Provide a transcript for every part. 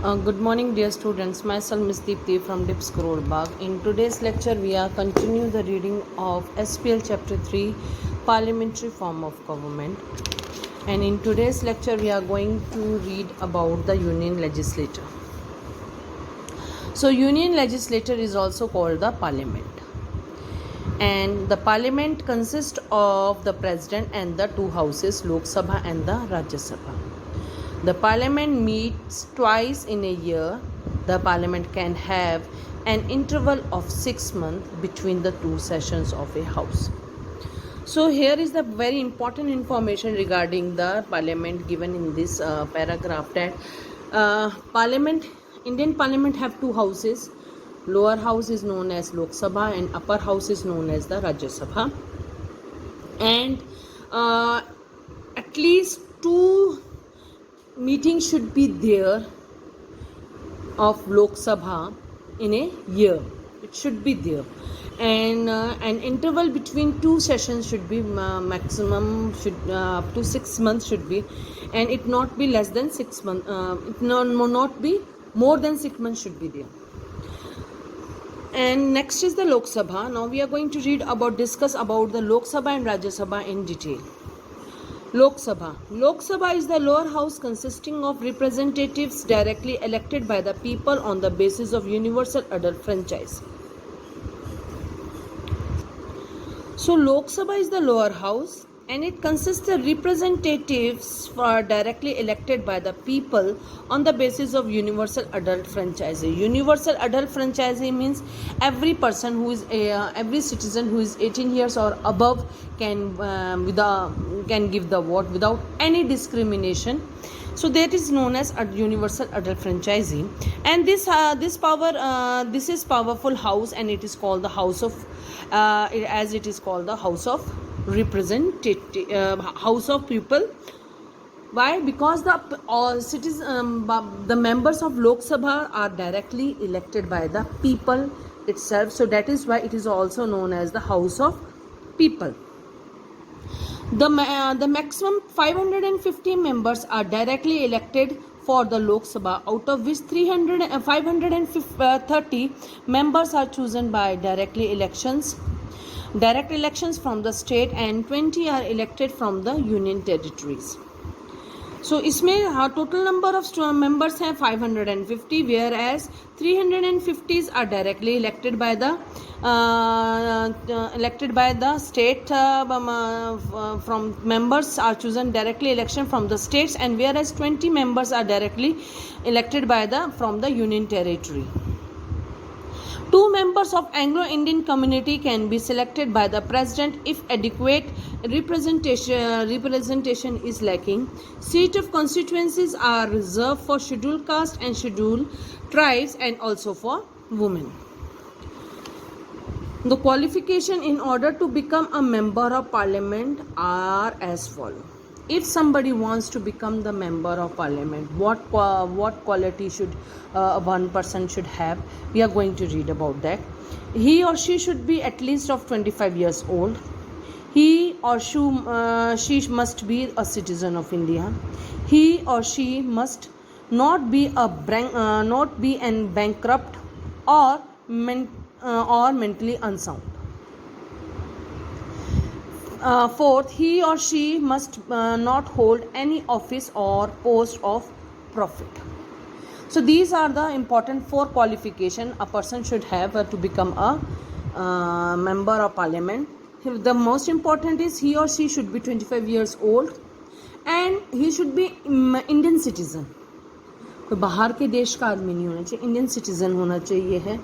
Good morning, dear students. Myself, Miss Deepti from Dips Crore Bagh. In today's lecture, we are continuing the reading of SPL Chapter 3, Parliamentary Form of Government. And in today's lecture, we are going to read about the Union Legislature. So, Union Legislature is also called the Parliament. And the Parliament consists of the President and the two houses, Lok Sabha and the Rajya Sabha. The Parliament meets twice in a year. The Parliament can have an interval of 6 months between the two sessions of a house. So here is the very important information regarding the Parliament given in this paragraph, that Indian Parliament have two houses. Lower house is known as Lok Sabha and upper house is known as the Rajya Sabha. And at least two meetings should be there of Lok Sabha in a year. It should be there, and an interval between two sessions should be maximum should up to 6 months should be, and it not be less than 6 months. It not be more than 6 months should be there. And next is the Lok Sabha. Now we are going to discuss about the Lok Sabha and Rajya Sabha in detail. Lok Sabha. Lok Sabha is the lower house consisting of representatives directly elected by the people on the basis of universal adult franchise. So Lok Sabha is the lower house and it consists of representatives directly elected by the people on the basis of universal adult franchise. Universal adult franchise means every person who is every citizen who is 18 years or above can give the vote without any discrimination. So that is known as a universal adult franchisee, and this is powerful house, and it is called the House of representative House of people. Why? Because the members of Lok Sabha are directly elected by the people itself. So that is why it is also known as the House of People. The maximum 550 members are directly elected for the Lok Sabha, out of which 530 members are chosen by direct elections from the state, and 20 are elected from the union territories. So इसमें total number of members हैं 550, whereas 350 are directly elected by the state. From members are chosen directly election from the states, and whereas 20 members are directly elected from the union territory. 2 members of Anglo-Indian community can be selected by the president if adequate representation is lacking. Seat of constituencies are reserved for scheduled caste and scheduled tribes, and also for women. The qualification in order to become a member of parliament are as follows. If somebody wants to become the member of parliament, what quality should one person should have? We are going to read about that. He or she should be at least of 25 years old. He or she must be a citizen of India. He or she must not be an bankrupt or mentally unsound. Fourth, he or she must not hold any office or post of profit. So these are the important 4 qualifications a person should have to become a member of parliament. The most important is he or she should be 25 years old and he should be Indian citizen. कोई बाहर के देश का आदमी नहीं होना चाहिए, Indian citizen होना चाहिए है.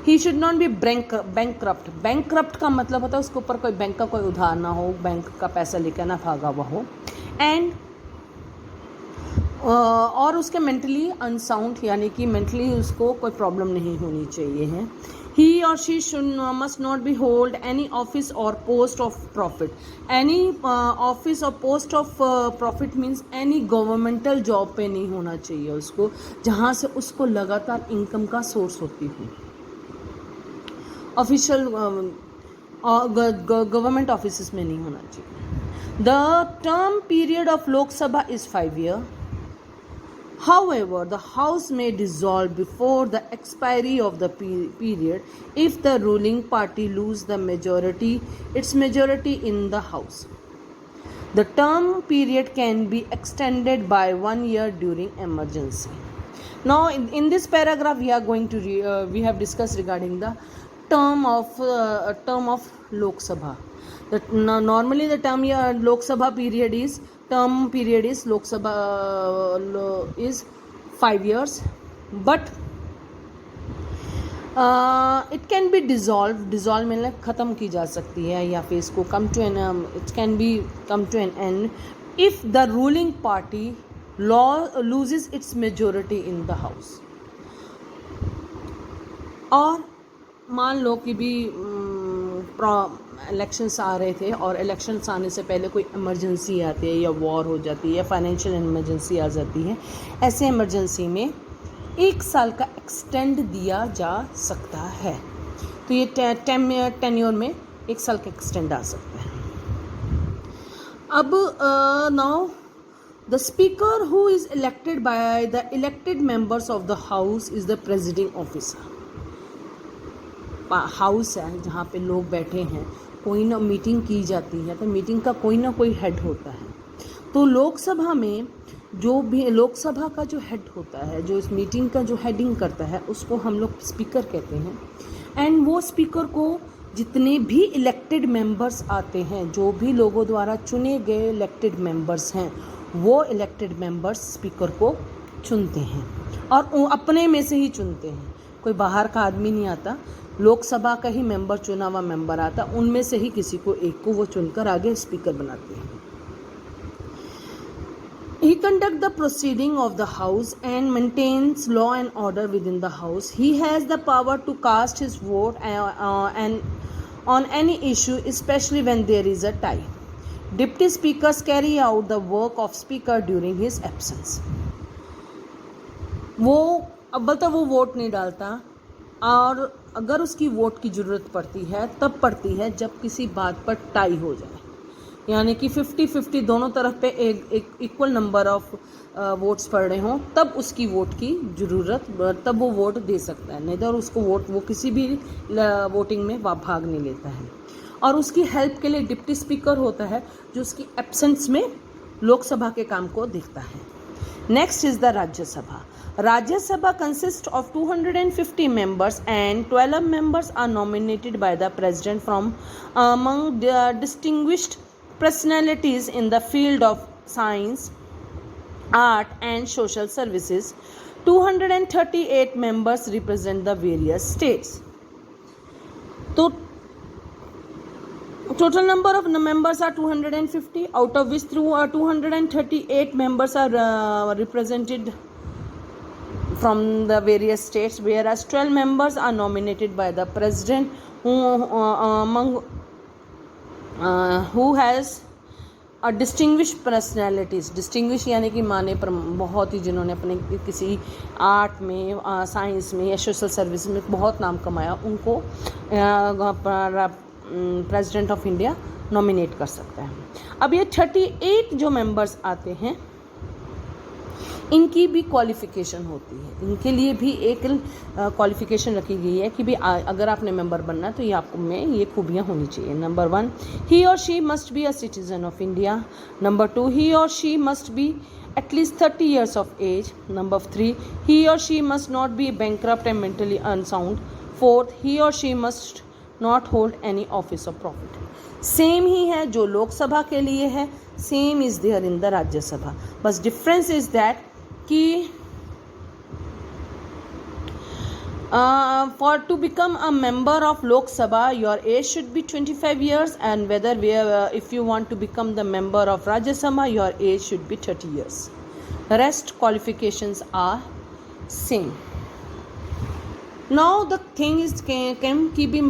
He should not be bankrupt का मतलब होता है उसके ऊपर कोई बैंक का कोई उधार ना हो, बैंक का पैसा लेकर ना भागा हुआ हो, एंड और उसके मेंटली अनसाउंड यानी कि मेंटली उसको कोई प्रॉब्लम नहीं होनी चाहिए है. He or she must not be hold any office or post of profit. Any office or post of profit means any governmental job पे नहीं होना चाहिए उसको, जहाँ से उसको लगातार इनकम का सोर्स होती हो. ऑफिशियल गवर्नमेंट ऑफिस में नहीं होना चाहिए. The term period of Lok Sabha is 5 years. However, the House may dissolve before the expiry of the period if the ruling party lose its majority in the House. The term period can be extended by 1 year during emergency. Now, in this paragraph, we are going to we have discussed regarding the term of Lok Sabha. Normally, the term Lok Sabha period is Lok Sabha is 5 years, but it can be dissolved मतलब ख़त्म की जा सकती है या फिर इसको it can be come to an end if the ruling party loses its majority in the house. और मान लो कि भी इलेक्शंस आ रहे थे और इलेक्शंस आने से पहले कोई इमरजेंसी आती है या वॉर हो जाती है या फाइनेंशियल इमरजेंसी आ जाती है, ऐसे इमरजेंसी में 1 साल का एक्सटेंड दिया जा सकता है. तो ये टेन्योर में 1 साल का एक्सटेंड आ सकता है. अब now the speaker who is elected by the elected members of the house is the presiding officer. House है जहाँ पे लोग बैठे हैं, कोई ना मीटिंग की जाती है तो मीटिंग का कोई ना कोई हेड होता है. तो लोकसभा में जो भी लोकसभा का जो हेड होता है, जो इस मीटिंग का जो हेडिंग करता है, उसको हम लोग स्पीकर कहते हैं. एंड वो स्पीकर को जितने भी इलेक्टेड मेंबर्स आते हैं, जो भी लोगों द्वारा चुने गए इलेक्टेड मेंबर्स हैं, वो इलेक्टेड मेंबर्स स्पीकर को चुनते हैं और वो अपने में से ही चुनते हैं. कोई बाहर का आदमी नहीं आता, लोकसभा का ही मेंबर चुना हुआ मेंबर आता, उनमें से ही किसी को एक को वो चुनकर आगे स्पीकर बनाते हैं. He conducts the proceeding of the house and maintains law and order within the house. He has the power to cast his vote and on any issue, especially when there is a tie. Deputy speakers carry out the work of speaker during his absence. वो अव्वल तो वो vote नहीं डालता और अगर उसकी vote की ज़रूरत पड़ती है तब पड़ती है जब किसी बात पर टाई हो जाए, यानी कि 50-50 दोनों तरफ पे एक इक्वल नंबर ऑफ वोट्स पड़ रहे हों, तब उसकी वोट की ज़रूरत, तब वो वोट दे सकता है. नहीं तो उसको वो किसी भी वोटिंग में भाग नहीं लेता है. और उसकी हेल्प के लिए डिप्टी स्पीकर होता है जो उसकी एब्सेंस में लोकसभा के काम को देखता है. Next is the Rajya Sabha. Rajya consists of 250 members and 12 members are nominated by the president from among the distinguished personalities in the field of science, art and social services. 238 members represent the various states. So total number of members are 250, out of which 238 members are represented from the various states, whereas 12 members are nominated by the president who has a distinguished personalities. Distinguished यानी कि माने पर बहुत ही जिन्होंने अपने किसी art में, science में या सोशल सर्विस में बहुत नाम कमाया, उनको प्रेसिडेंट ऑफ इंडिया नॉमिनेट कर सकता है. अब ये 38 जो मेंबर्स आते हैं, इनकी भी क्वालिफ़िकेशन होती है. इनके लिए भी एक क्वालिफ़िकेशन रखी गई है कि भी अगर आपने मेंबर बनना है तो ये आपको में ये खूबियाँ होनी चाहिए. नंबर 1, ही और she must be a citizen of India. Number 2, ही और she must be at least 30 years of age. Number 3, he or she must not be bankrupt and mentally unsound. 4th, he or she must not hold any office of profit. Same ही है जो लोकसभा के लिए है, same is there in the Rajya Sabha. बस difference is that कि for to become a member of Lok Sabha, your age should be 25 years, and whether if you want to become the member of Rajya Sabha, your age should be 30 years. The rest qualifications are same. Now the thing is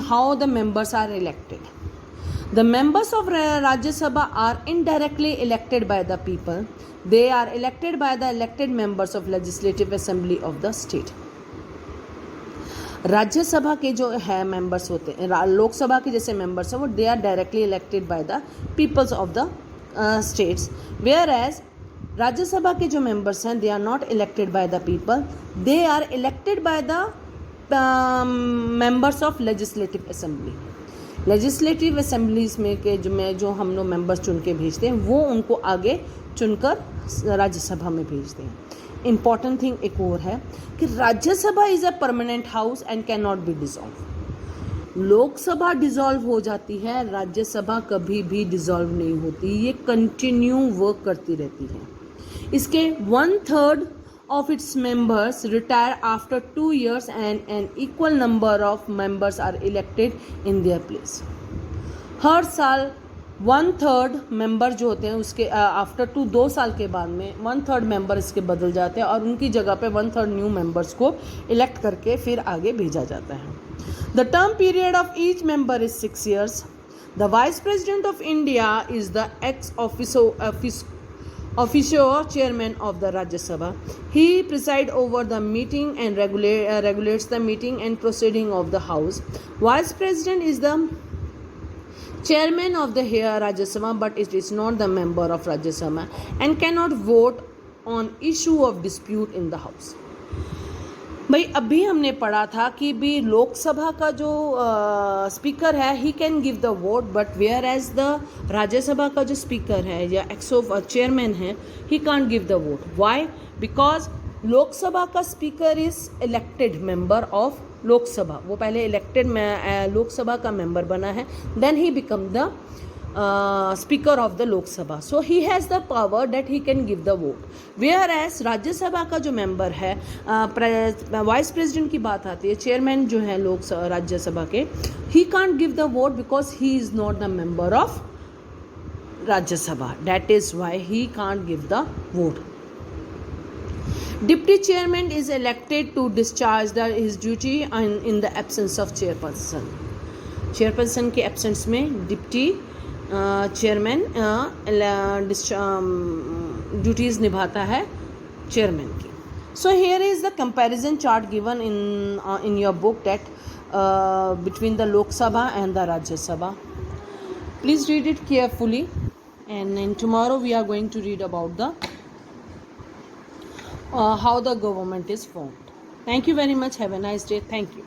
how the members are elected. The members of Rajya Sabha are indirectly elected by the people. They are elected by the elected members of Legislative Assembly of the state. Rajya Sabha के जो है members होते हैं, लोकसभा के जैसे members हैं, वो they are directly elected by the peoples of the states, where as Rajya Sabha के जो मेंबर्स हैं they are not elected by the people, they are elected by the members of legislative assembly. Legislative assemblies में जो हम लोग members चुन के भेजते हैं वो उनको आगे चुनकर राज्यसभा में भेजते हैं। इम्पॉर्टेंट थिंग एक और है कि Rajya Sabha is a permanent house and can not be dissolve. Lok Sabha dissolve हो जाती है, राज्यसभा कभी भी डिसॉल्व नहीं होती, ये कंटिन्यू वर्क करती रहती है। इसके 1/3 of its members retire after 2 years and an equal number of members are elected in their place। हर साल 1/3 मेंबर जो होते हैं उसके आफ्टर 2 साल के बाद में 1/3 मेंबर इसके बदल जाते हैं और उनकी जगह पे 1/3 न्यू मेंबर्स को इलेक्ट करके फिर आगे भेजा जाता है। The term period of each member is 6 years। The vice president of India is the x officio chairman of the Rajya Sabha. He presides over the meeting and regulates the meeting and proceeding of the House. Vice President is the chairman of the Rajya Sabha, but it is not the member of Rajya Sabha and cannot vote on issue of dispute in the House. भाई अभी हमने पढ़ा था कि भी लोकसभा का जो speaker है he can give the vote, but whereas the Rajya Sabha का जो स्पीकर है या चेयरमैन है he can't give the vote. Why? Because Lok Sabha का speaker is elected member of Lok Sabha, वो पहले इलेक्टेड लोकसभा का मेंबर बना है, then he become the speaker of the Lok Sabha, so he has the power that he can give the vote. Whereas Rajya Sabha का जो member है, vice president की बात आती है, चेयरमैन जो है राज्यसभा के, ही can't give the vote because he is not the member of Rajya Sabha, that is why he can't give the vote. Deputy chairman is elected to discharge his duty in the absence of chairperson. Chairperson के absence में deputy chairman duties निभाता है chairman की। So here is the comparison chart given in your book that between the Lok Sabha and the Rajya Sabha. Please read it carefully, and tomorrow we are going to read about the how the government is formed. Thank you very much. Have a nice day. Thank you.